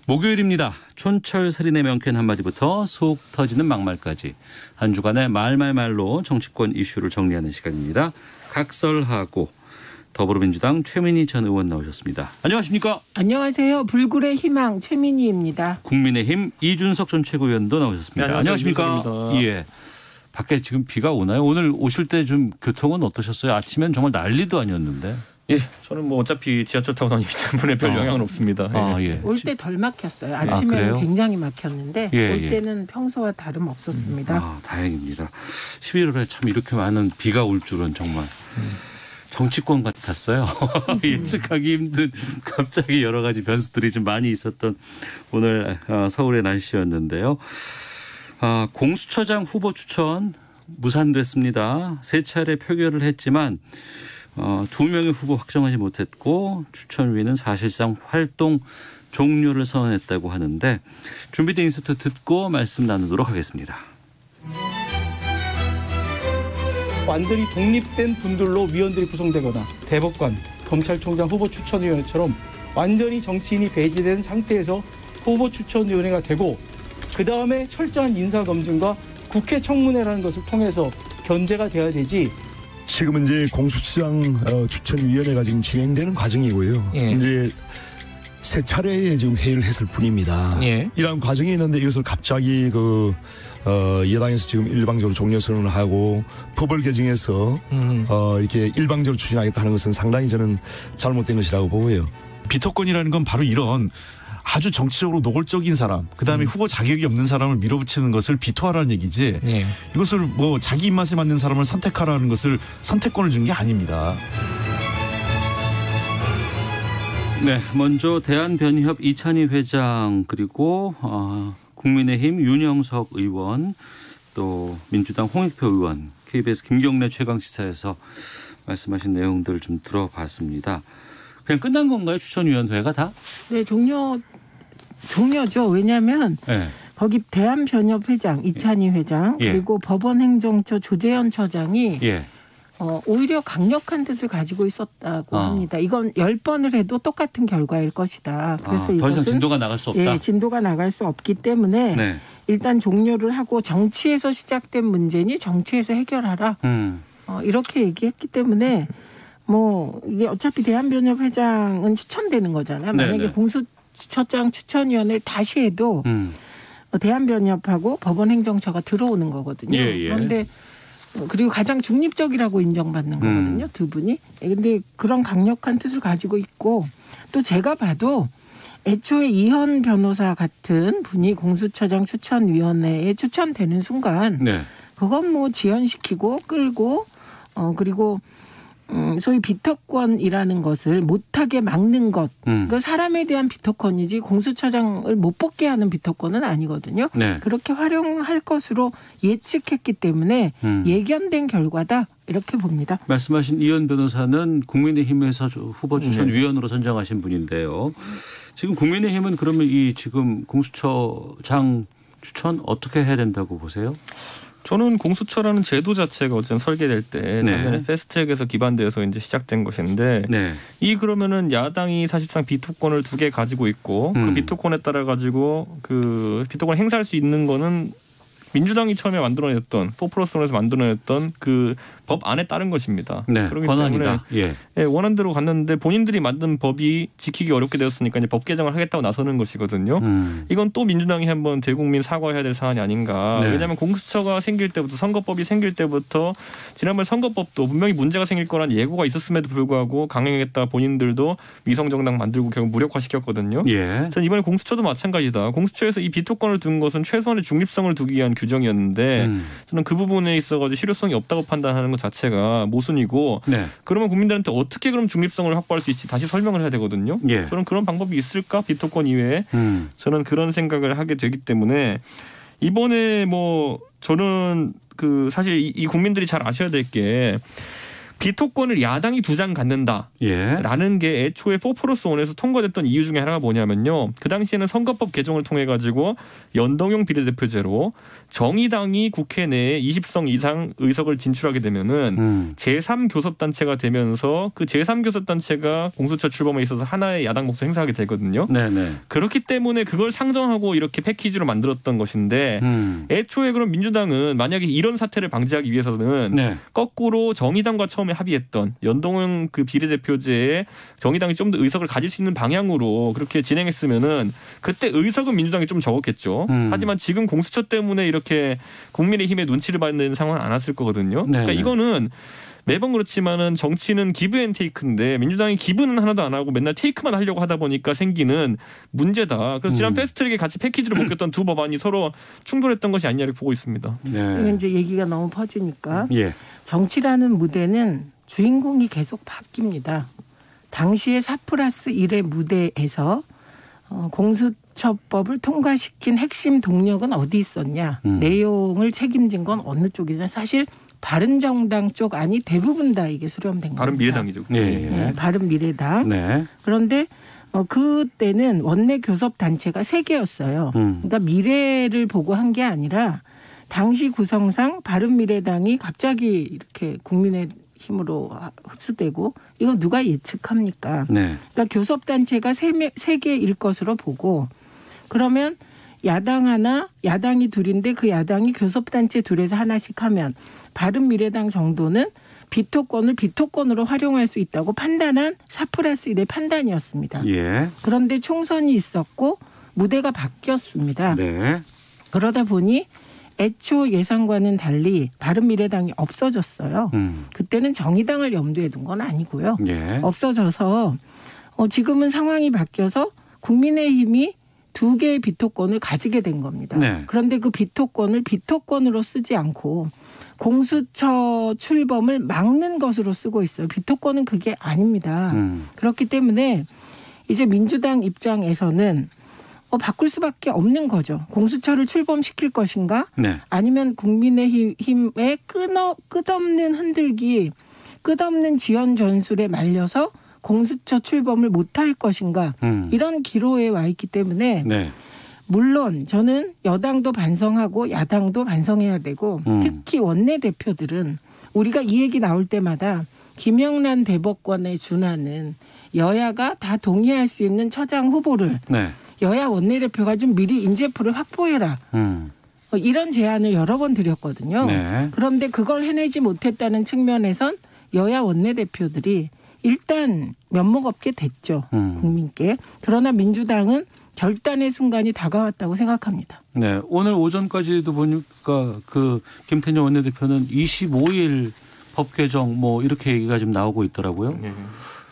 목요일입니다. 촌철살인의 명쾌한 한마디부터 속 터지는 막말까지 한 주간의 말말말로 정치권 이슈를 정리하는 시간입니다. 각설하고 더불어민주당 최민희 전 의원 나오셨습니다. 안녕하십니까? 안녕하세요. 불굴의 희망 최민희입니다. 국민의힘 이준석 전 최고위원도 나오셨습니다. 네, 안녕하십니까? 예. 밖에 지금 비가 오나요? 오늘 오실 때 좀 교통은 어떠셨어요? 아침엔 정말 난리도 아니었는데. 예, 저는 뭐 어차피 지하철 타고 다니기 때문에 별 영향은 없습니다. 예. 올 때 덜 막혔어요. 아침에는 굉장히 막혔는데 올 때는 평소와 다름없었습니다. 다행입니다. 11월에 참 이렇게 많은 비가 올 줄은 정말 정치권 같았어요. 예측하기 힘든 갑자기 여러 가지 변수들이 좀 많이 있었던 오늘 서울의 날씨였는데요. 공수처장 후보 추천 무산됐습니다. 세 차례 표결을 했지만 2명의 후보 확정하지 못했고 추천위는 사실상 활동 종료를 선언했다고 하는데 준비된 인서트 듣고 말씀 나누도록 하겠습니다. 완전히 독립된 분들로 위원들이 구성되거나 대법관, 검찰총장 후보 추천위원회처럼 완전히 정치인이 배제된 상태에서 후보 추천위원회가 되고 그다음에 철저한 인사검증과 국회 청문회라는 것을 통해서 견제가 돼야 되지. 지금은 이제 공수처장 추천위원회가 지금 진행되는 과정이고요. 예. 이제 세 차례에 지금 회의를 했을 뿐입니다. 예. 이런 과정이 있는데 이것을 갑자기 여당에서 지금 일방적으로 종료 선언을 하고 법을 개정해서 이렇게 일방적으로 추진하겠다 하는 것은 상당히 저는 잘못된 것이라고 보고요. 비토권이라는 건 바로 이런 아주 정치적으로 노골적인 사람, 그다음에 후보 자격이 없는 사람을 밀어붙이는 것을 비토하라는 얘기지. 예. 이것을 뭐 자기 입맛에 맞는 사람을 선택하라는 것을 선택권을 준 게 아닙니다. 네, 먼저 대한변협 이찬희 회장 그리고 국민의힘 윤영석 의원 또 민주당 홍익표 의원 KBS 김경래 최강시사에서 말씀하신 내용들 좀 들어봤습니다. 그냥 끝난 건가요? 추천위원회가 다? 네, 종료죠. 왜냐하면 네. 거기 대한변협 회장 이찬희 회장 그리고 법원행정처 조재현 처장이 오히려 강력한 뜻을 가지고 있었다고 합니다. 이건 10번을 해도 똑같은 결과일 것이다. 그래서 더 이상 진도가 나갈 수 없다. 예, 진도가 나갈 수 없기 때문에 일단 종료를 하고 정치에서 시작된 문제니 정치에서 해결하라. 이렇게 얘기했기 때문에 뭐 이게 어차피 대한변협 회장은 추천되는 거잖아요. 만약에 공수처장 추천위원회를 다시 해도 대한변협하고 법원행정처가 들어오는 거거든요. 그런데 그리고 가장 중립적이라고 인정받는 거거든요. 두 분이. 그런데 그런 강력한 뜻을 가지고 있고 또 제가 봐도 애초에 이현 변호사 같은 분이 공수처장 추천위원회에 추천되는 순간 그건 뭐 지연시키고 끌고 그리고 소위 비토권이라는 것을 못하게 막는 것. 그 사람에 대한 비토권이지 공수처장을 못 뽑게 하는 비토권은 아니거든요. 그렇게 활용할 것으로 예측했기 때문에 예견된 결과다. 이렇게 봅니다. 말씀하신 이현 변호사는 국민의힘에서 후보 추천위원으로 선정하신 분인데요. 지금 국민의힘은 그러면 이 지금 공수처장 추천 어떻게 해야 된다고 보세요? 저는 공수처라는 제도 자체가 어쨌든 설계될 때 작년에 패스트트랙에서 기반되어서 이제 시작된 것인데 이 그러면은 야당이 사실상 비토권을 2개 가지고 있고 그 비토권에 따라 가지고 그 비토권을 행사할 수 있는 거는 민주당이 처음에 만들어냈던 4+1에서 만들어냈던 그 법 안에 따른 것입니다. 그렇기 권한이다. 때문에 원안대로 갔는데 본인들이 만든 법이 지키기 어렵게 되었으니까 이제 법 개정을 하겠다고 나서는 것이거든요. 이건 또 민주당이 한번 대국민 사과해야 될 사안이 아닌가. 왜냐하면 공수처가 생길 때부터 선거법이 생길 때부터 지난번 선거법도 분명히 문제가 생길 거란 예고가 있었음에도 불구하고 강행했다 본인들도 위성정당 만들고 결국 무력화시켰거든요. 저는 이번에 공수처도 마찬가지다. 공수처에서 이 비토권을 둔 것은 최소한의 중립성을 두기 위한 규정이었는데 저는 그 부분에 있어가지고 실효성이 없다고 판단하는 것 자체가 모순이고 그러면 국민들한테 어떻게 그럼 중립성을 확보할 수 있지 다시 설명을 해야 되거든요. 저는 그런 방법이 있을까 비토권 이외에 저는 그런 생각을 하게 되기 때문에 이번에 뭐 저는 그 사실 이 국민들이 잘 아셔야 될 게 비토권을 야당이 2장 갖는다라는 게 애초에 4+1에서 통과됐던 이유 중에 하나가 뭐냐면요. 그 당시에는 선거법 개정을 통해 가지고 연동형 비례대표제로 정의당이 국회 내에 20석 이상 의석을 진출하게 되면은 제3교섭단체가 되면서 그 제3교섭단체가 공수처 출범에 있어서 하나의 야당 몫을 행사하게 되거든요. 네네. 그렇기 때문에 그걸 상정하고 이렇게 패키지로 만들었던 것인데 애초에 그럼 민주당은 만약에 이런 사태를 방지하기 위해서는 네. 거꾸로 정의당과 처음에 합의했던 연동형 그 비례대표제에 정의당이 좀 더 의석을 가질 수 있는 방향으로 그렇게 진행했으면은 그때 의석은 민주당이 좀 적었겠죠. 하지만 지금 공수처 때문에 이렇게 국민의힘의 눈치를 받는 상황은 안 왔을 거거든요. 그러니까 이거는 매번 그렇지만은 정치는 기브 앤 테이크인데 민주당이 기브는 하나도 안 하고 맨날 테이크만 하려고 하다 보니까 생기는 문제다. 그래서 지난 패스트트랙에 같이 패키지로 묶였던 두 법안이 서로 충돌했던 것이 아니냐를 보고 있습니다. 네. 이제 얘기가 너무 퍼지니까 정치라는 무대는 주인공이 계속 바뀝니다. 당시에 4+1의 무대에서 공수처법을 통과시킨 핵심 동력은 어디 있었냐. 내용을 책임진 건 어느 쪽이냐. 사실 바른정당 쪽 안이 대부분 다 이게 수렴된 겁니다. 바른미래당이죠. 네, 바른미래당. 네. 그런데 그때는 원내 교섭 단체가 3개였어요. 그러니까 미래를 보고 한 게 아니라 당시 구성상 바른미래당이 갑자기 이렇게 국민의힘으로 흡수되고 이거 누가 예측합니까? 네. 그러니까 교섭 단체가 3개일 것으로 보고 그러면 야당 하나, 야당이 둘인데 그 야당이 교섭단체 둘에서 하나씩 하면 바른미래당 정도는 비토권을 비토권으로 활용할 수 있다고 판단한 4+1의 판단이었습니다. 예. 그런데 총선이 있었고 무대가 바뀌었습니다. 네. 그러다 보니 애초 예상과는 달리 바른미래당이 없어졌어요. 그때는 정의당을 염두에 둔 건 아니고요. 예. 없어져서 지금은 상황이 바뀌어서 국민의힘이 2개의 비토권을 가지게 된 겁니다. 네. 그런데 그 비토권을 비토권으로 쓰지 않고 공수처 출범을 막는 것으로 쓰고 있어요. 비토권은 그게 아닙니다. 그렇기 때문에 이제 민주당 입장에서는 바꿀 수밖에 없는 거죠. 공수처를 출범시킬 것인가 네. 아니면 국민의힘의 끝없는 흔들기, 끝없는 지연 전술에 말려서 공수처 출범을 못할 것인가 이런 기로에 와 있기 때문에 네. 물론 저는 여당도 반성하고 야당도 반성해야 되고 특히 원내대표들은 우리가 이 얘기 나올 때마다 김영란 대법관에 준하는 여야가 다 동의할 수 있는 처장 후보를 네. 여야 원내대표가 좀 미리 인재풀을 확보해라. 이런 제안을 여러 번 드렸거든요. 네. 그런데 그걸 해내지 못했다는 측면에선 여야 원내대표들이 일단 면목 없게 됐죠. 국민께. 그러나 민주당은 결단의 순간이 다가왔다고 생각합니다. 네, 오늘 오전까지도 보니까 그 김태년 원내대표는 25일 법 개정 뭐 이렇게 얘기가 좀 나오고 있더라고요. 네.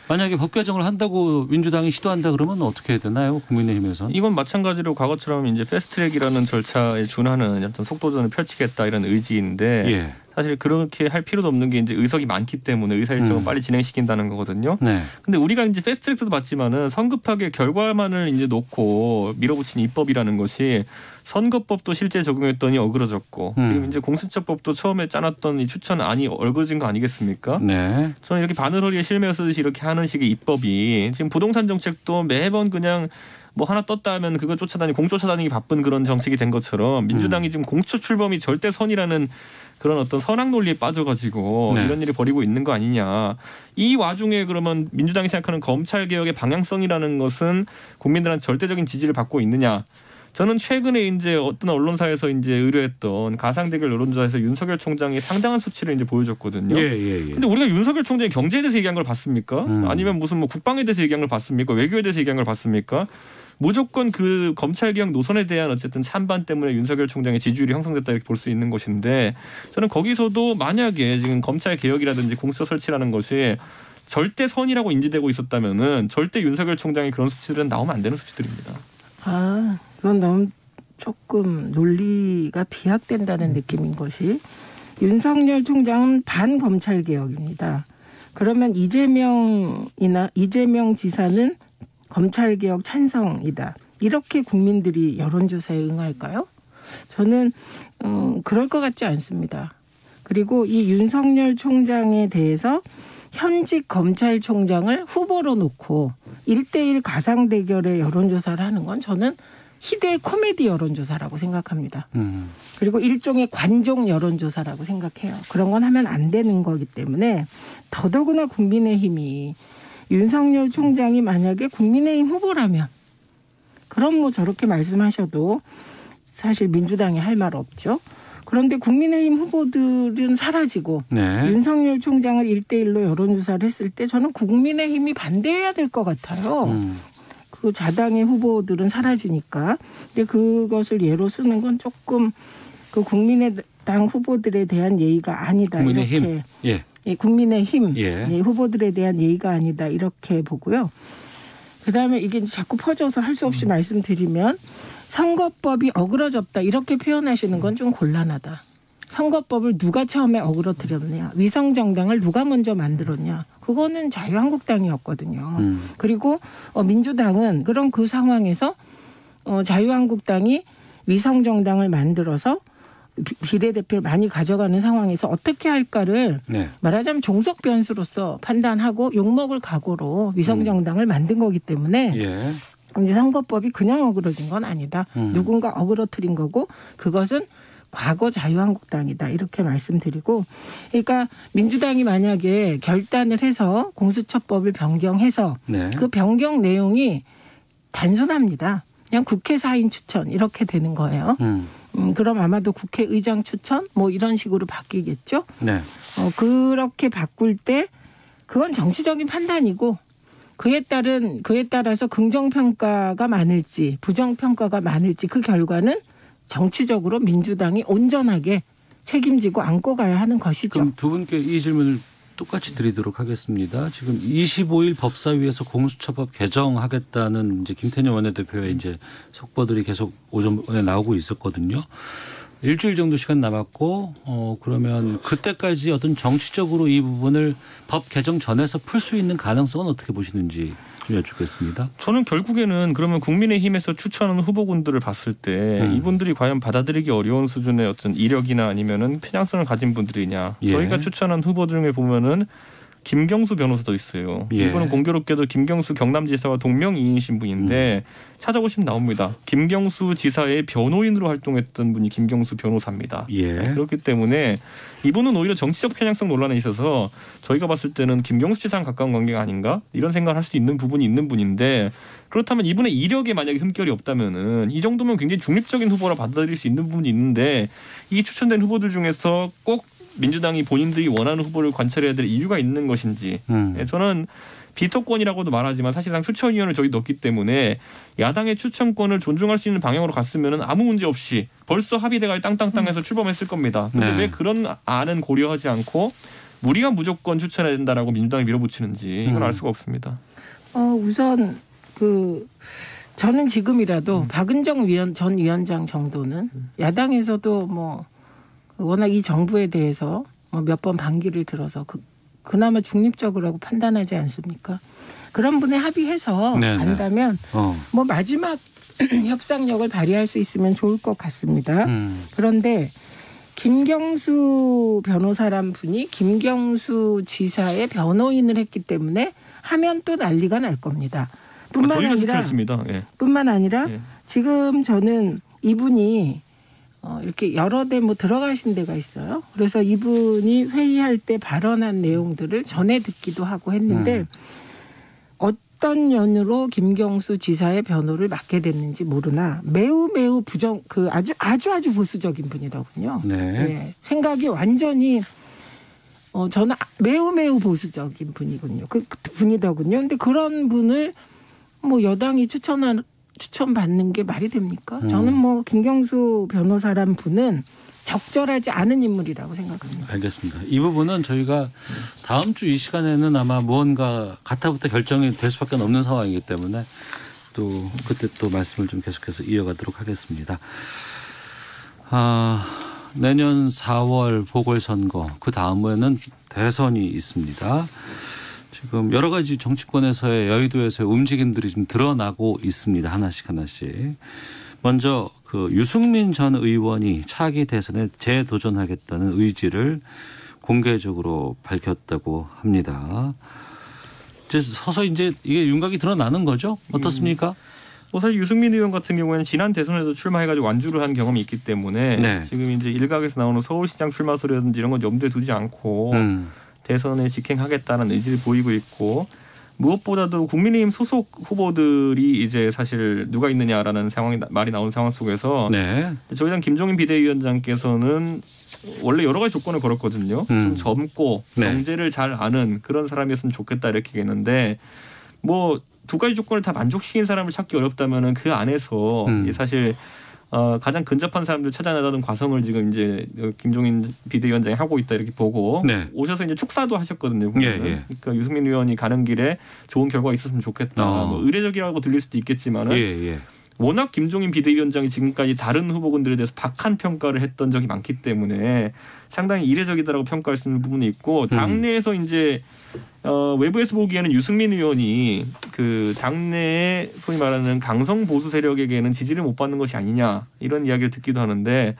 만약에 법 개정을 한다고 민주당이 시도한다 그러면 어떻게 해야 되나요? 국민의힘에서? 이건 마찬가지로 과거처럼 이제 패스트트랙이라는 절차에 준하는 어떤 속도전을 펼치겠다 이런 의지인데 예. 사실 그렇게 할 필요도 없는 게 이제 의석이 많기 때문에 의사 일정을 빨리 진행시킨다는 거거든요. 네. 근데 우리가 이제 패스트트랙도 봤지만은 성급하게 결과만을 이제 놓고 밀어붙인 입법이라는 것이 선거법도 실제 적용했더니 어그러졌고 지금 이제 공수처법도 처음에 짜놨던 이 추천안이 얼그러진 거 아니겠습니까? 네. 저는 이렇게 바늘허리에 실매어 쓰듯이 이렇게 하는 식의 입법이 지금 부동산 정책도 매번 그냥 뭐 하나 떴다 하면 그거 쫓아다니고 공 쫓아다니기 바쁜 그런 정책이 된 것처럼 민주당이 지금 공수처 출범이 절대선이라는 그런 어떤 선악 논리에 빠져가지고 네. 이런 일을 벌이고 있는 거 아니냐. 이 와중에 그러면 민주당이 생각하는 검찰개혁의 방향성이라는 것은 국민들한테 절대적인 지지를 받고 있느냐. 저는 최근에 이제 어떤 언론사에서 이제 의뢰했던 가상대결 여론조사에서 윤석열 총장이 상당한 수치를 이제 보여줬거든요. 근데 우리가 윤석열 총장이 경제에 대해서 얘기한 걸 봤습니까? 아니면 무슨 뭐 국방에 대해서 얘기한 걸 봤습니까? 외교에 대해서 얘기한 걸 봤습니까? 무조건 그 검찰개혁 노선에 대한 어쨌든 찬반 때문에 윤석열 총장의 지지율이 형성됐다 이렇게 볼 수 있는 것인데 저는 거기서도 만약에 지금 검찰개혁이라든지 공수처 설치라는 것이 절대 선이라고 인지되고 있었다면은 절대 윤석열 총장의 그런 수치들은 나오면 안 되는 수치들입니다. 아, 그건 너무 조금 논리가 비약된다는 느낌인 것이 윤석열 총장은 반검찰개혁입니다. 그러면 이재명 지사는 검찰개혁 찬성이다. 이렇게 국민들이 여론조사에 응할까요? 저는 그럴 것 같지 않습니다. 그리고 이 윤석열 총장에 대해서 현직 검찰총장을 후보로 놓고 1대1 가상 대결의 여론조사를 하는 건 저는 희대의 코미디 여론조사라고 생각합니다. 그리고 일종의 관종 여론조사라고 생각해요. 그런 건 하면 안 되는 거기 때문에 더더구나 국민의힘이 윤석열 총장이 만약에 국민의힘 후보라면 그럼 뭐 저렇게 말씀하셔도 사실 민주당이 할 말 없죠. 그런데 국민의힘 후보들은 사라지고 윤석열 총장을 1대1로 여론조사를 했을 때 저는 국민의힘이 반대해야 될 것 같아요. 그 자당의 후보들은 사라지니까. 근데 그것을 예로 쓰는 건 조금 그 국민의당 후보들에 대한 예의가 아니다. 국민의힘. 이렇게. 국민의힘 후보들에 대한 예의가 아니다. 이렇게 보고요. 그다음에 이게 자꾸 퍼져서 할 수 없이 말씀드리면 선거법이 어그러졌다 이렇게 표현하시는 건 좀 곤란하다. 선거법을 누가 처음에 어그러뜨렸냐. 위성정당을 누가 먼저 만들었냐. 그거는 자유한국당이었거든요. 그리고 민주당은 그럼 그 상황에서 자유한국당이 위성정당을 만들어서 비례대표를 많이 가져가는 상황에서 어떻게 할까를 말하자면 종속 변수로서 판단하고 욕먹을 각오로 위성정당을 만든 거기 때문에 이제 선거법이 그냥 어그러진 건 아니다. 누군가 어그러뜨린 거고 그것은 과거 자유한국당이다. 이렇게 말씀드리고 그러니까 민주당이 만약에 결단을 해서 공수처법을 변경해서 그 변경 내용이 단순합니다. 그냥 국회 사인 추천 이렇게 되는 거예요. 그럼 아마도 국회의장 추천 뭐 이런 식으로 바뀌겠죠. 그렇게 바꿀 때 그건 정치적인 판단이고 그에 따라서 긍정평가가 많을지 부정평가가 많을지 그 결과는 정치적으로 민주당이 온전하게 책임지고 안고 가야 하는 것이죠. 그럼 두 분께 이 질문을 똑같이 드리도록 하겠습니다. 지금 25일 법사위에서 공수처법 개정하겠다는 이제 김태년 원내대표의 이제 속보들이 계속 오전에 나오고 있었거든요. 일주일 정도 시간 남았고 그러면 그때까지 어떤 정치적으로 이 부분을 법 개정 전에서 풀 수 있는 가능성은 어떻게 보시는지 좀 여쭙겠습니다. 저는 결국에는 그러면 국민의힘에서 추천하는 후보군들을 봤을 때 이분들이 과연 받아들이기 어려운 수준의 어떤 이력이나 아니면은 편향성을 가진 분들이냐. 저희가 추천한 후보들 중에 보면은 김경수 변호사도 있어요. 이분은 공교롭게도 김경수 경남지사와 동명이인신 분인데 찾아보시면 나옵니다. 김경수 지사의 변호인으로 활동했던 분이 김경수 변호사입니다. 그렇기 때문에 이분은 오히려 정치적 편향성 논란에 있어서 저희가 봤을 때는 김경수 지사랑 가까운 관계가 아닌가 이런 생각을 할 수 있는 부분이 있는 분인데 그렇다면 이분의 이력에 만약에 흠결이 없다면은 이 정도면 굉장히 중립적인 후보라 받아들일 수 있는 부분이 있는데 이 추천된 후보들 중에서 꼭 민주당이 본인들이 원하는 후보를 관찰해야 될 이유가 있는 것인지 저는 비토권이라고도 말하지만 사실상 추천위원을 저희 넣기 때문에 야당의 추천권을 존중할 수 있는 방향으로 갔으면 아무 문제 없이 벌써 합의돼가 땅땅땅해서 출범했을 겁니다. 그런데 왜 그런 안은 고려하지 않고 우리가 무조건 추천해야 된다라고 민주당이 밀어붙이는지 이건 알 수가 없습니다. 우선 저는 지금이라도 박은정 전 위원장 정도는 야당에서도 뭐 워낙 이 정부에 대해서 몇 번 반기를 들어서 그나마 중립적이라고 판단하지 않습니까? 그런 분에 합의해서 간다면 뭐 마지막 협상력을 발휘할 수 있으면 좋을 것 같습니다. 그런데 김경수 변호사란 분이 김경수 지사의 변호인을 했기 때문에 하면 또 난리가 날 겁니다. 뿐만 아니라 지금 저는 이분이 이렇게 여러 데 뭐 들어가신 데가 있어요. 그래서 이분이 회의할 때 발언한 내용들을 전해 듣기도 하고 했는데 어떤 연유로 김경수 지사의 변호를 맡게 됐는지 모르나 매우 아주 보수적인 분이더군요. 생각이 완전히 저는 매우 보수적인 분이군요. 분이더군요. 근데 그런 분을 뭐 여당이 추천받는 게 말이 됩니까? 저는 뭐 김경수 변호사란 분은 적절하지 않은 인물이라고 생각합니다. 알겠습니다. 이 부분은 저희가 다음 주 이 시간에는 아마 무언가 가타부터 결정이 될 수밖에 없는 상황이기 때문에 또 그때 또 말씀을 좀 계속해서 이어가도록 하겠습니다. 내년 4월 보궐선거 그 다음에는 대선이 있습니다. 지금 여러 가지 정치권에서의 여의도에서의 움직임들이 좀 드러나고 있습니다. 하나씩. 먼저 그 유승민 전 의원이 차기 대선에 재도전하겠다는 의지를 공개적으로 밝혔다고 합니다. 서서히 이제 이게 윤곽이 드러나는 거죠? 어떻습니까? 사실 유승민 의원 같은 경우에는 지난 대선에도 출마해가지고 완주를 한 경험이 있기 때문에 네. 지금 이제 일각에서 나오는 서울시장 출마 소리라든지 이런 건 염두에 두지 않고 대선에 직행하겠다는 의지를 보이고 있고 무엇보다도 국민의힘 소속 후보들이 이제 사실 누가 있느냐라는 말이 나오는 상황 속에서 네. 저희 당 김종인 비대위원장께서는 원래 여러 가지 조건을 걸었거든요. 좀 젊고 네. 경제를 잘 아는 그런 사람이었으면 좋겠다 이렇게 얘기했는데 뭐 두 가지 조건을 다 만족시킨 사람을 찾기 어렵다면은 그 안에서 사실 가장 근접한 사람들 찾아내다는 과성을 지금 이제 김종인 비대위원장이 하고 있다 이렇게 보고 네. 오셔서 이제 축사도 하셨거든요. 예. 그러니까 유승민 의원이 가는 길에 좋은 결과가 있었으면 좋겠다. 뭐 의례적이라고 들릴 수도 있겠지만은. 예. 워낙 김종인 비대위원장이 지금까지 다른 후보군들에 대해서 박한 평가를 했던 적이 많기 때문에 상당히 이례적이다라고 평가할 수 있는 부분이 있고 당내에서 이제 외부에서 보기에는 유승민 의원이 그 당내에 소위 말하는 강성 보수 세력에게는 지지를 못 받는 것이 아니냐 이런 이야기를 듣기도 하는데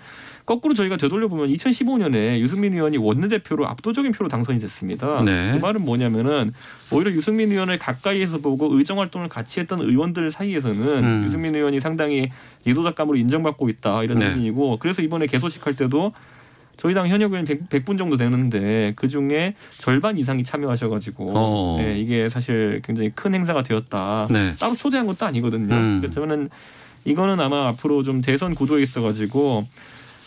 거꾸로 저희가 되돌려보면 2015년에 유승민 의원이 원내대표로 압도적인 표로 당선이 됐습니다. 네. 그 말은 뭐냐면은 오히려 유승민 의원을 가까이에서 보고 의정활동을 같이 했던 의원들 사이에서는 유승민 의원이 상당히 예도작감으로 인정받고 있다 이런 의미이고 네. 그래서 이번에 개소식할 때도 저희 당 현역 의원 100분 정도 되는데 그중에 절반 이상이 참여하셔가지고 네, 이게 사실 굉장히 큰 행사가 되었다. 네. 따로 초대한 것도 아니거든요. 그래서 저는 이거는 아마 앞으로 좀 대선 구도에 있어가지고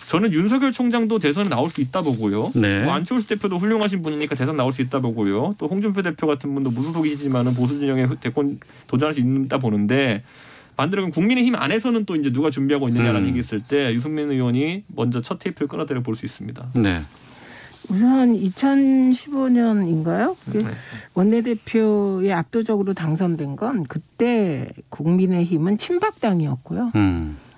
저는 윤석열 총장도 대선에 나올 수 있다 보고요. 네. 뭐 안철수 대표도 훌륭하신 분이니까 대선 나올 수 있다 보고요. 또 홍준표 대표 같은 분도 무소속이시지만은 보수 진영에 대권 도전할 수 있다 보는데 반대로 국민의힘 안에서는 또 이제 누가 준비하고 있느냐라는 얘기 있을 때 유승민 의원이 먼저 첫 테이프를 끊어대려 볼 수 있습니다. 네. 우선 2015년인가요? 네. 원내대표에 압도적으로 당선된 건 그때 국민의힘은 친박당이었고요.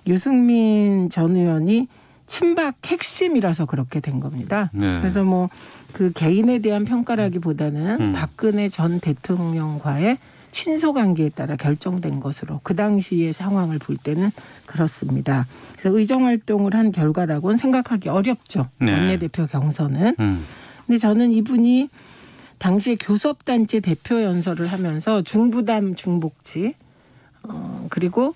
유승민 전 의원이 친박 핵심이라서 그렇게 된 겁니다. 네. 그래서 뭐 그 개인에 대한 평가라기보다는 박근혜 전 대통령과의 친소관계에 따라 결정된 것으로 그 당시의 상황을 볼 때는 그렇습니다. 그래서 의정활동을 한 결과라고는 생각하기 어렵죠. 네. 원내대표 경선은. 근데 저는 이분이 당시에 교섭단체 대표 연설을 하면서 중부담 중복지 그리고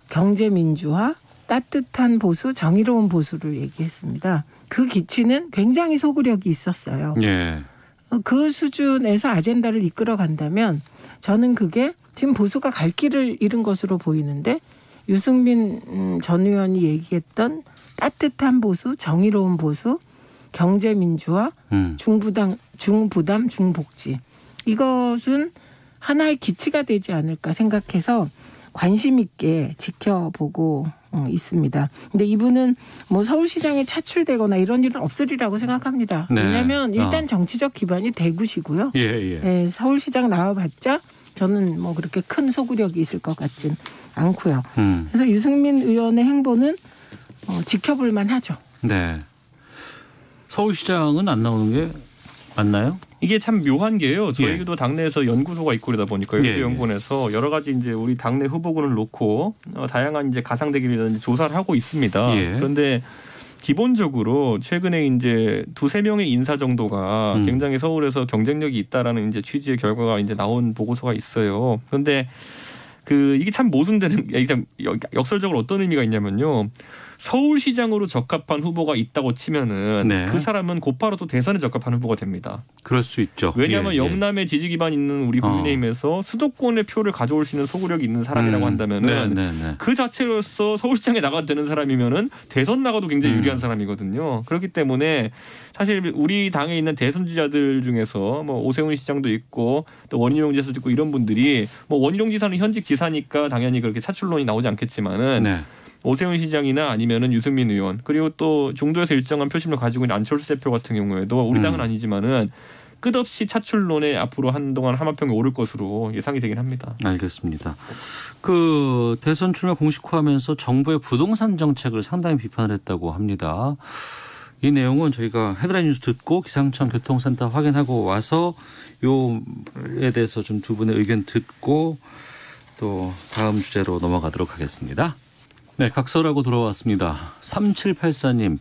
경제민주화 따뜻한 보수 정의로운 보수를 얘기했습니다. 그 기치는 굉장히 소구력이 있었어요. 네. 그 수준에서 아젠다를 이끌어 간다면 저는 그게 지금 보수가 갈 길을 잃은 것으로 보이는데 유승민 전 의원이 얘기했던 따뜻한 보수, 정의로운 보수, 경제민주화, 중부담, 중복지 이것은 하나의 기치가 되지 않을까 생각해서 관심 있게 지켜보고 있습니다. 근데 이분은 뭐 서울시장에 차출되거나 이런 일은 없으리라고 생각합니다. 네. 왜냐하면 일단 정치적 기반이 대구시고요. 예, 서울시장 나와봤자 저는 뭐 그렇게 큰 소구력이 있을 것 같진 않고요. 그래서 유승민 의원의 행보는 지켜볼 만하죠. 네. 서울시장은 안 나오는 게 맞나요? 이게 참 묘한 게요. 저희도 당내에서 연구소가 있고 그러다 보니까 연구원에서 여러 가지 이제 우리 당내 후보군을 놓고 다양한 이제 가상 대결이라든지 조사를 하고 있습니다. 그런데 기본적으로 최근에 이제 2-3명의 인사 정도가 굉장히 서울에서 경쟁력이 있다라는 이제 취지의 결과가 이제 나온 보고서가 있어요. 그런데 이게 참 모순되는 역설적으로 어떤 의미가 있냐면요. 서울시장으로 적합한 후보가 있다고 치면은 네. 그 사람은 곧바로 또 대선에 적합한 후보가 됩니다. 그럴 수 있죠. 왜냐하면 영남에 지지 기반 있는 우리 국민의힘에서 수도권의 표를 가져올 수 있는 소구력이 있는 사람이라고 한다면은 그 자체로서 서울시장에 나가도 되는 사람이면은 대선 나가도 굉장히 유리한 사람이거든요. 그렇기 때문에 사실 우리 당에 있는 대선 주자들 중에서 뭐 오세훈 시장도 있고 또 원희룡 지사도 있고 이런 분들이 뭐 원희룡 지사는 현직 지사니까 당연히 그렇게 차출론이 나오지 않겠지만은. 네. 오세훈 시장이나 아니면은 유승민 의원 그리고 또 중도에서 일정한 표심을 가지고 있는 안철수 대표 같은 경우에도 우리 당은 아니지만은 끝없이 차출론에 앞으로 한동안 하마평에 오를 것으로 예상이 되긴 합니다. 알겠습니다. 그 대선 출마 공식화하면서 정부의 부동산 정책을 상당히 비판을 했다고 합니다. 이 내용은 저희가 헤드라인 뉴스 듣고 기상청 교통센터 확인하고 와서 요에 대해서 좀 두 분의 의견 듣고 또 다음 주제로 넘어가도록 하겠습니다. 네, 각서라고 돌아왔습니다. 3784님,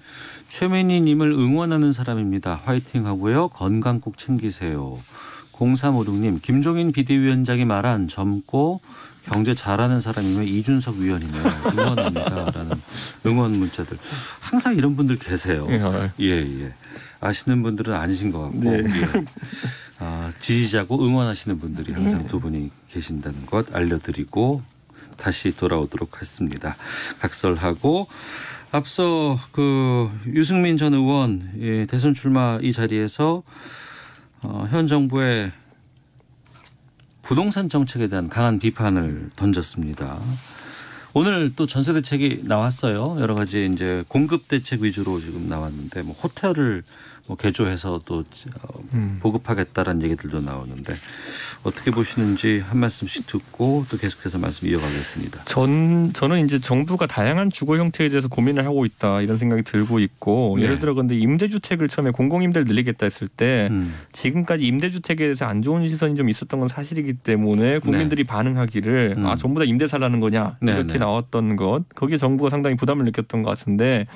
최민희님을 응원하는 사람입니다. 화이팅 하고요. 건강 꼭 챙기세요. 0356님, 김종인 비대위원장이 말한 젊고 경제 잘하는 사람이면 이준석 위원이네요. 응원합니다. 라는 응원 문자들. 항상 이런 분들 계세요. 예. 아시는 분들은 아니신 것 같고. 네. 예. 지지자고 응원하시는 분들이 항상 두 분이 계신다는 것 알려드리고 다시 돌아오도록 했습니다. 각설하고 앞서 유승민 전 의원 대선 출마 이 자리에서 현 정부의 부동산 정책에 대한 강한 비판을 던졌습니다. 오늘 또 전세 대책이 나왔어요. 여러 가지 이제 공급 대책 위주로 지금 나왔는데 뭐 호텔을 개조해서 또 보급하겠다라는 얘기들도 나오는데 어떻게 보시는지 한 말씀씩 듣고 또 계속해서 말씀 이어가겠습니다. 저는 이제 정부가 다양한 주거 형태에 대해서 고민을 하고 있다 이런 생각이 들고 있고 예를 들어 근데 임대주택을 처음에 공공임대를 늘리겠다 했을 때 지금까지 임대주택에 대해서 안 좋은 시선이 좀 있었던 건 사실이기 때문에 국민들이 반응하기를 전부 다 임대 살라는 거냐 이렇게 나왔던 것 거기에 정부가 상당히 부담을 느꼈던 것 같은데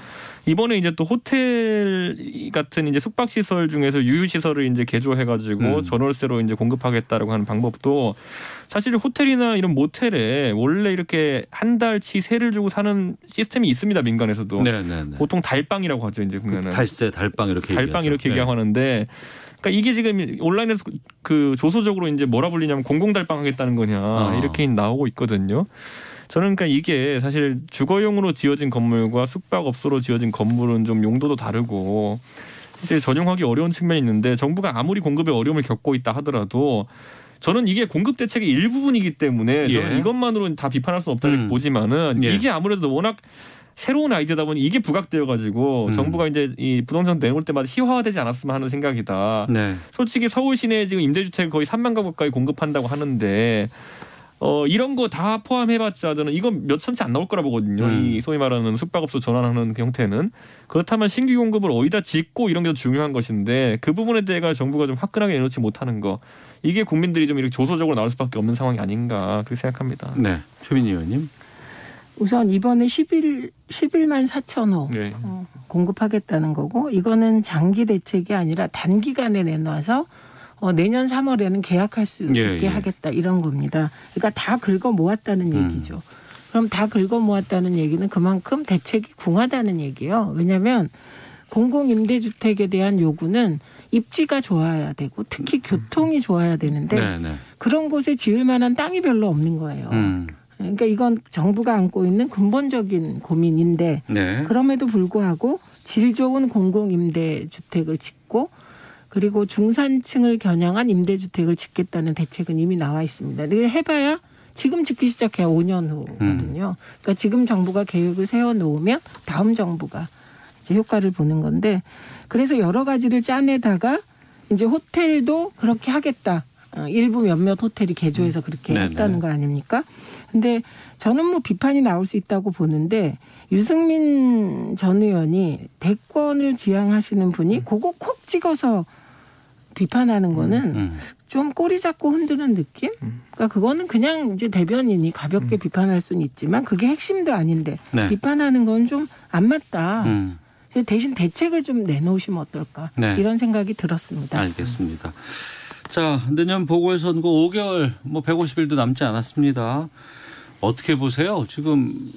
이번에 이제 또 호텔 같은 이제 숙박시설 중에서 유휴시설을 이제 개조해가지고 전월세로 이제 공급하겠다라고 하는 방법도 사실 호텔이나 이런 모텔에 원래 이렇게 한 달치 세를 주고 사는 시스템이 있습니다. 민간에서도. 네네네. 보통 달방이라고 하죠. 이제 보면은. 달세, 달방 이렇게 얘기하는데 그러니까 이게 지금 온라인에서 조소적으로 이제 뭐라 불리냐면 공공달방 하겠다는 거냐 이렇게 나오고 있거든요. 저는 그러니까 이게 사실 주거용으로 지어진 건물과 숙박업소로 지어진 건물은 좀 용도도 다르고 이제 전용하기 어려운 측면이 있는데 정부가 아무리 공급에 어려움을 겪고 있다 하더라도 저는 이게 공급 대책의 일부분이기 때문에 저는 이것만으로는 다 비판할 수는 없다 이렇게 보지만은 이게 아무래도 워낙 새로운 아이디어다 보니 이게 부각되어가지고 정부가 이제 이 부동산 내놓을 때마다 희화화되지 않았으면 하는 생각이다. 네. 솔직히 서울 시내에 지금 임대주택 거의 3만 가구 가까이 공급한다고 하는데 이런 거 다 포함해봤자 저는 이건 몇 천채 안 나올 거라 보거든요. 이 소위 말하는 숙박업소 전환하는 그 형태는. 그렇다면 신규 공급을 어디다 짓고 이런 게 더 중요한 것인데 그 부분에 대해 정부가 좀 화끈하게 내놓지 못하는 거. 이게 국민들이 좀 이렇게 조소적으로 나올 수밖에 없는 상황이 아닌가 그렇게 생각합니다. 네, 최민희 의원님. 우선 이번에 11만 4천 호 공급하겠다는 거고 이거는 장기 대책이 아니라 단기간에 내놔서 내년 3월에는 계약할 수 있게 하겠다 이런 겁니다. 그러니까 다 긁어 모았다는 얘기죠. 그럼 다 긁어 모았다는 얘기는 그만큼 대책이 궁하다는 얘기예요. 왜냐하면 공공임대주택에 대한 요구는 입지가 좋아야 되고 특히 교통이 좋아야 되는데 그런 곳에 지을 만한 땅이 별로 없는 거예요. 그러니까 이건 정부가 안고 있는 근본적인 고민인데 그럼에도 불구하고 질 좋은 공공임대주택을 짓고 그리고 중산층을 겨냥한 임대주택을 짓겠다는 대책은 이미 나와 있습니다. 근데 해봐야 지금 짓기 시작해야 5년 후거든요. 그러니까 지금 정부가 계획을 세워놓으면 다음 정부가 이제 효과를 보는 건데 그래서 여러 가지를 짜내다가 이제 호텔도 그렇게 하겠다. 일부 몇몇 호텔이 개조해서 그렇게 했다는 거 아닙니까? 근데 저는 뭐 비판이 나올 수 있다고 보는데 유승민 전 의원이 대권을 지향하시는 분이 그거 콕 찍어서 비판하는 거는 좀 꼬리 잡고 흔드는 느낌? 그러니까 그거는 그냥 이제 대변인이 가볍게 비판할 수는 있지만 그게 핵심도 아닌데 비판하는 건 좀 안 맞다. 대신 대책을 좀 내놓으시면 어떨까 이런 생각이 들었습니다. 알겠습니다. 자, 내년 보궐선거 5개월 150일도 남지 않았습니다. 어떻게 보세요? 지금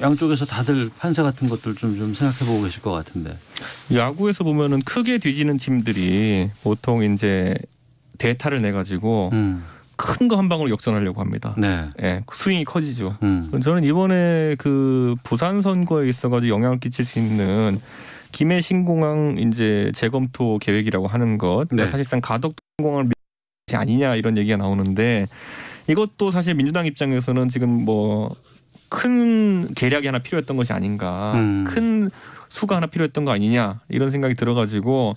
양쪽에서 다들 판세 같은 것들 좀 생각해보고 계실 것 같은데. 야구에서 보면은 크게 뒤지는 팀들이 보통 이제 대타를 내 가지고 큰 거 한 방으로 역전하려고 합니다. 스윙이 커지죠. 저는 이번에 그 부산 선거에 있어가지고 영향을 끼칠 수 있는 김해 신공항 이제 재검토 계획이라고 하는 것, 사실상 가덕 공항을 아니냐 이런 얘기가 나오는데 이것도 사실 민주당 입장에서는 지금 큰 계략이 하나 필요했던 것이 아닌가, 큰 수가 하나 필요했던 거 아니냐 이런 생각이 들어가지고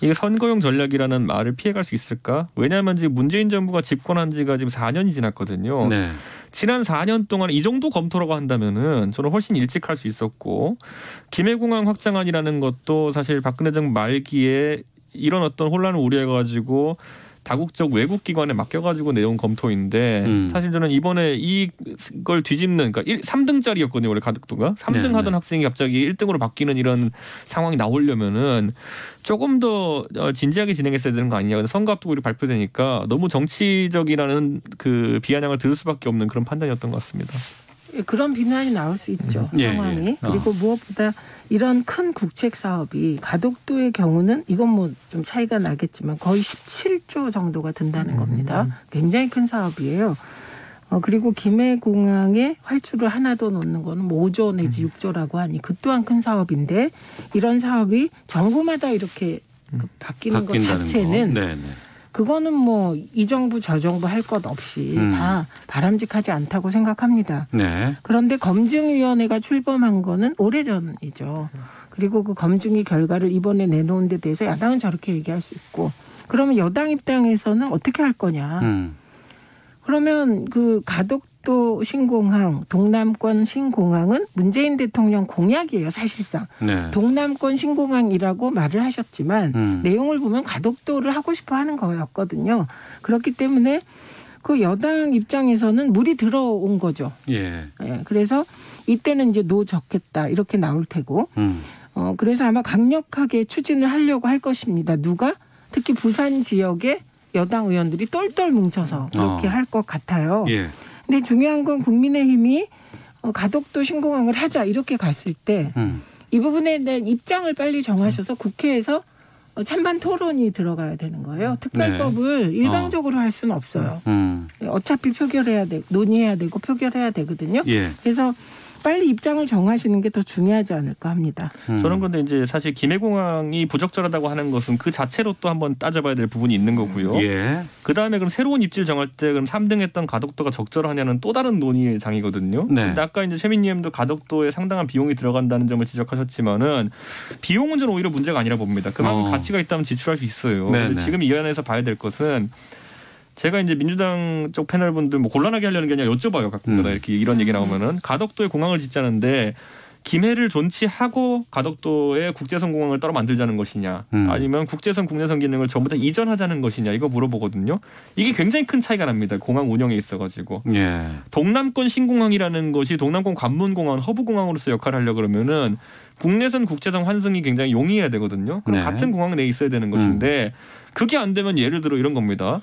이게 선거용 전략이라는 말을 피해갈 수 있을까? 왜냐하면 지금 문재인 정부가 집권한 지가 지금 4년이 지났거든요. 지난 4년 동안 이 정도 검토라고 한다면은 저는 훨씬 일찍 할 수 있었고 김해공항 확장안이라는 것도 사실 박근혜 정부 말기에 이런 어떤 혼란을 우려해가지고 다국적 외국 기관에 맡겨가지고 내용 검토인데 사실 저는 이번에 이걸 뒤집는 그러니까 3등짜리였거든요. 원래 가덕도가 3등 하던 학생이 갑자기 1등으로 바뀌는 이런 상황이 나오려면은 조금 더 진지하게 진행했어야 되는 거 아니냐. 근데 선거 앞두고 이렇게 발표되니까 너무 정치적이라는 그 비아냥을 들을 수밖에 없는 그런 판단이었던 것 같습니다. 그런 비난이 나올 수 있죠. 상황이. 그리고 무엇보다 이런 큰 국책 사업이 가덕도의 경우는 이건 뭐 좀 차이가 나겠지만 거의 17조 정도가 든다는 겁니다. 굉장히 큰 사업이에요. 그리고 김해공항에 활주를 하나 더 놓는 거는 뭐 5조 내지 6조라고 하니 그 또한 큰 사업인데 이런 사업이 정부마다 이렇게 바뀌는 것 자체는 그거는 뭐 이 정부 저 정부 할 것 없이 다 바람직하지 않다고 생각합니다. 네. 그런데 검증위원회가 출범한 거는 오래전이죠. 그리고 그 검증이 결과를 이번에 내놓은 데 대해서 야당은 저렇게 얘기할 수 있고 그러면 여당 입장에서는 어떻게 할 거냐. 그러면 그 가덕도 신공항, 동남권 신공항은 문재인 대통령 공약이에요, 사실상. 네. 동남권 신공항이라고 말을 하셨지만 내용을 보면 가덕도를 하고 싶어 하는 거였거든요. 그렇기 때문에 그 여당 입장에서는 물이 들어온 거죠. 예. 그래서 이때는 이제 노 적겠다 이렇게 나올 테고. 그래서 아마 강력하게 추진을 하려고 할 것입니다. 누가? 특히 부산 지역에 여당 의원들이 똘똘 뭉쳐서 그렇게 할 것 같아요. 그런데 예. 중요한 건 국민의힘이 가덕도 신공항을 하자 이렇게 갔을 때 이 부분에 대한 입장을 빨리 정하셔서 국회에서 찬반 토론이 들어가야 되는 거예요. 특별법을 일방적으로 할 수는 없어요. 어차피 표결해야 되고 논의해야 되고 표결해야 되거든요. 예. 그래서 빨리 입장을 정하시는 게 더 중요하지 않을까 합니다. 저는 그런데 이제 사실 김해공항이 부적절하다고 하는 것은 그 자체로 또 한번 따져봐야 될 부분이 있는 거고요. 예. 그다음에 그럼 새로운 입지를 정할 때 그럼 3등 했던 가덕도가 적절하냐는 또 다른 논의의 장이거든요. 네. 근데 아까 이제 최민희님도 가덕도에 상당한 비용이 들어간다는 점을 지적하셨지만은 비용은 저는 오히려 문제가 아니라 봅니다. 그만큼 가치가 있다면 지출할 수 있어요. 근데 지금 이 안에서 봐야 될 것은 제가 이제 민주당 쪽 패널 분들 뭐 곤란하게 하려는 게 아니라 여쭤봐요. 가끔가다 이렇게 이런 얘기 나오면은 가덕도에 공항을 짓자는데 김해를 존치하고 가덕도에 국제선 공항을 따로 만들자는 것이냐 아니면 국제선 국내선 기능을 전부 다 이전하자는 것이냐 이거 물어보거든요. 이게 굉장히 큰 차이가 납니다. 공항 운영에 있어가지고 예. 동남권 신공항이라는 것이 동남권 관문공항 허브공항으로서 역할을 하려고 그러면은 국내선 국제선 환승이 굉장히 용이해야 되거든요. 그럼 같은 공항 내에 있어야 되는 것인데 그게 안 되면 예를 들어 이런 겁니다.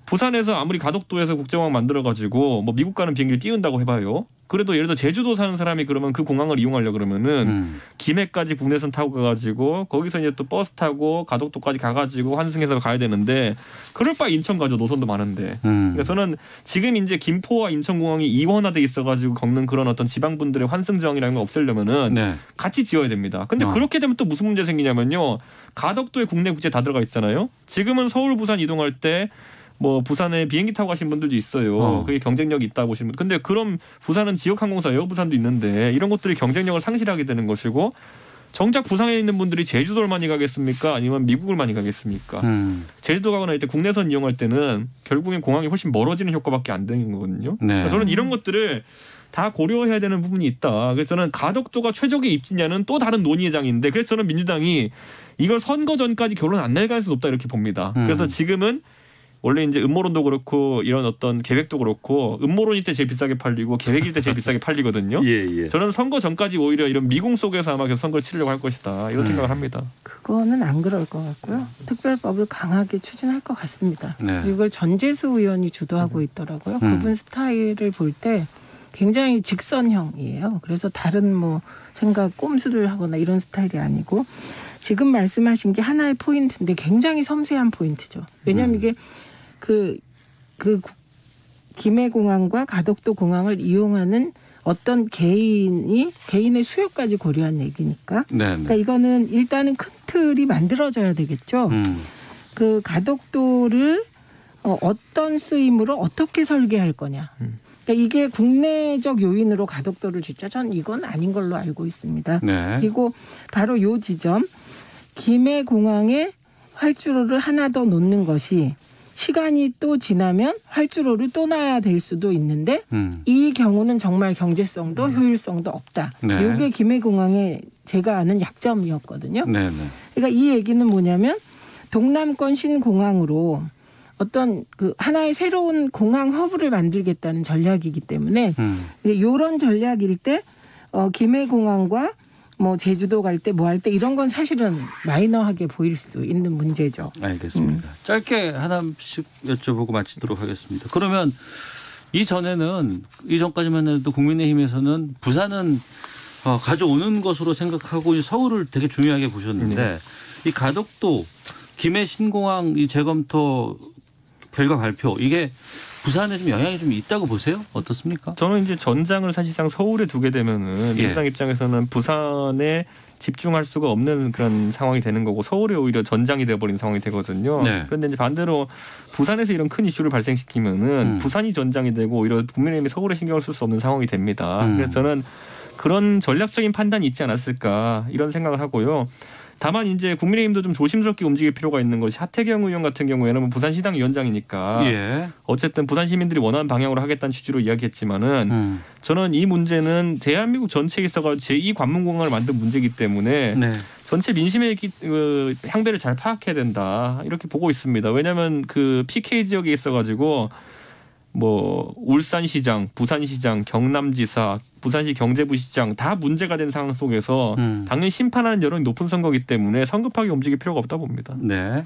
부산에서 아무리 가덕도에서 국제공항 만들어가지고 뭐 미국 가는 비행기를 띄운다고 해봐요. 그래도 예를 들어 제주도 사는 사람이 그러면 그 공항을 이용하려 그러면은 김해까지 국내선 타고 가가지고 거기서 이제 또 버스 타고 가덕도까지 가가지고 환승해서 가야 되는데 그럴 바에 인천 가죠. 노선도 많은데. 그러니까 저는 지금 이제 김포와 인천공항이 이원화돼 있어가지고 겪는 그런 어떤 지방분들의 환승 저항이라는 걸 없애려면은 같이 지어야 됩니다. 근데 그렇게 되면 또 무슨 문제 생기냐면요. 가덕도에 국내 국제 다 들어가 있잖아요. 지금은 서울 부산 이동할 때 뭐 부산에 비행기 타고 가신 분들도 있어요. 그게 경쟁력이 있다고 보시면. 근데 그럼 부산은 지역항공사 에어부산도 있는데 이런 것들이 경쟁력을 상실하게 되는 것이고 정작 부산에 있는 분들이 제주도를 많이 가겠습니까? 아니면 미국을 많이 가겠습니까? 제주도 가거나 이때 국내선 이용할 때는 결국엔 공항이 훨씬 멀어지는 효과밖에 안 되는 거거든요. 네. 저는 이런 것들을 다 고려해야 되는 부분이 있다. 그래서 저는 가덕도가 최적의 입지냐는 또 다른 논의의 장인데 그래서 저는 민주당이 이걸 선거 전까지 결론 안 낼 가능성이 높다 이렇게 봅니다. 그래서 지금은 원래 이제 음모론도 그렇고 이런 어떤 계획도 그렇고 음모론일 때 제일 비싸게 팔리고 계획일 때 제일 비싸게 팔리거든요. 예. 저는 선거 전까지 오히려 이런 미궁 속에서 아마 계속 선거를 치르려고 할 것이다. 이런 생각을 합니다. 그거는 안 그럴 것 같고요. 특별법을 강하게 추진할 것 같습니다. 네. 이걸 전재수 의원이 주도하고 있더라고요. 그분 스타일을 볼 때 굉장히 직선형이에요. 그래서 다른 뭐 생각 꼼수를 하거나 이런 스타일이 아니고 지금 말씀하신 게 하나의 포인트인데 굉장히 섬세한 포인트죠. 왜냐하면 이게 그 김해공항과 가덕도 공항을 이용하는 어떤 개인의 수요까지 고려한 얘기니까. 그러니까 이거는 일단은 큰 틀이 만들어져야 되겠죠. 그 가덕도를 어떤 쓰임으로 어떻게 설계할 거냐. 그러니까 이게 국내적 요인으로 가덕도를 짓자. 전 이건 아닌 걸로 알고 있습니다. 네. 그리고 바로 요 지점 김해공항에 활주로를 하나 더 놓는 것이 시간이 또 지나면 활주로를 또 놔야 될 수도 있는데 이 경우는 정말 경제성도 효율성도 없다. 네. 이게 김해공항의 제가 아는 약점이었거든요. 네, 네. 그러니까 이 얘기는 뭐냐면 동남권 신공항으로 어떤 그 하나의 새로운 공항 허브를 만들겠다는 전략이기 때문에 이런 전략일 때 김해공항과 뭐 제주도 갈 때 뭐 할 때 이런 건 사실은 마이너하게 보일 수 있는 문제죠. 알겠습니다. 짧게 하나씩 여쭤보고 마치도록 하겠습니다. 그러면 이전까지만 해도 국민의힘에서는 부산은 가져오는 것으로 생각하고 서울을 되게 중요하게 보셨는데 이 가덕도 김해 신공항 이 재검토 결과 발표 이게 부산에 좀 영향이 좀 있다고 보세요? 어떻습니까? 저는 이제 전장을 사실상 서울에 두게 되면은 민주당 입장에서는 부산에 집중할 수가 없는 그런 상황이 되는 거고 서울에 오히려 전장이 돼버린 상황이 되거든요. 네. 그런데 이제 반대로 부산에서 이런 큰 이슈를 발생시키면은 부산이 전장이 되고 오히려 국민의힘이 서울에 신경을 쓸 수 없는 상황이 됩니다. 그래서 저는 그런 전략적인 판단이 있지 않았을까 이런 생각을 하고요. 다만 이제 국민의힘도 좀 조심스럽게 움직일 필요가 있는 것이 하태경 의원 같은 경우에는 뭐 부산시당 위원장이니까 어쨌든 부산 시민들이 원하는 방향으로 하겠다는 취지로 이야기했지만은 저는 이 문제는 대한민국 전체에 있어서 제2관문공항을 만든 문제이기 때문에 전체 민심의 향배를 잘 파악해야 된다 이렇게 보고 있습니다. 왜냐하면 그 PK 지역에 있어가지고 뭐 울산시장, 부산시장, 경남지사, 부산시 경제부시장 다 문제가 된 상황 속에서 당연히 심판하는 여론이 높은 선거이기 때문에 성급하게 움직일 필요가 없다 봅니다. 네,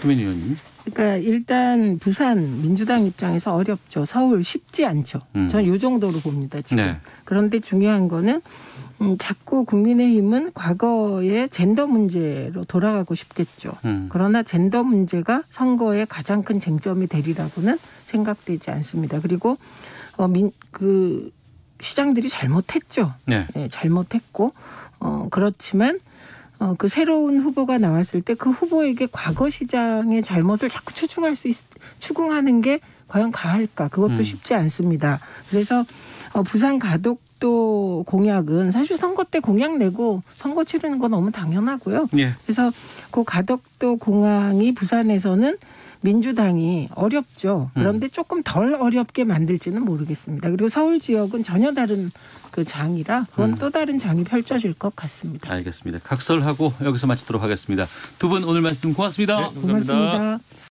최민희 의원님. 그러니까 일단 부산 민주당 입장에서 어렵죠. 서울 쉽지 않죠. 저는 이 정도로 봅니다. 지금. 네. 그런데 중요한 거는 자꾸 국민의힘은 과거의 젠더 문제로 돌아가고 싶겠죠. 그러나 젠더 문제가 선거의 가장 큰 쟁점이 되리라고는 생각되지 않습니다. 그리고 그 시장들이 잘못했죠. 네, 잘못했고 그렇지만 그 새로운 후보가 나왔을 때 그 후보에게 과거 시장의 잘못을 자꾸 추궁하는 게 과연 가할까? 그것도 쉽지 않습니다. 그래서 부산 가덕도 공약은 사실 선거 때 공약 내고 선거 치르는 건 너무 당연하고요. 그래서 그 가덕도 공항이 부산에서는 민주당이 어렵죠. 그런데 조금 덜 어렵게 만들지는 모르겠습니다. 그리고 서울 지역은 전혀 다른 그 장이라 그건 또 다른 장이 펼쳐질 것 같습니다. 알겠습니다. 각설하고 여기서 마치도록 하겠습니다. 두 분 오늘 말씀 고맙습니다. 네, 감사합니다. 고맙습니다.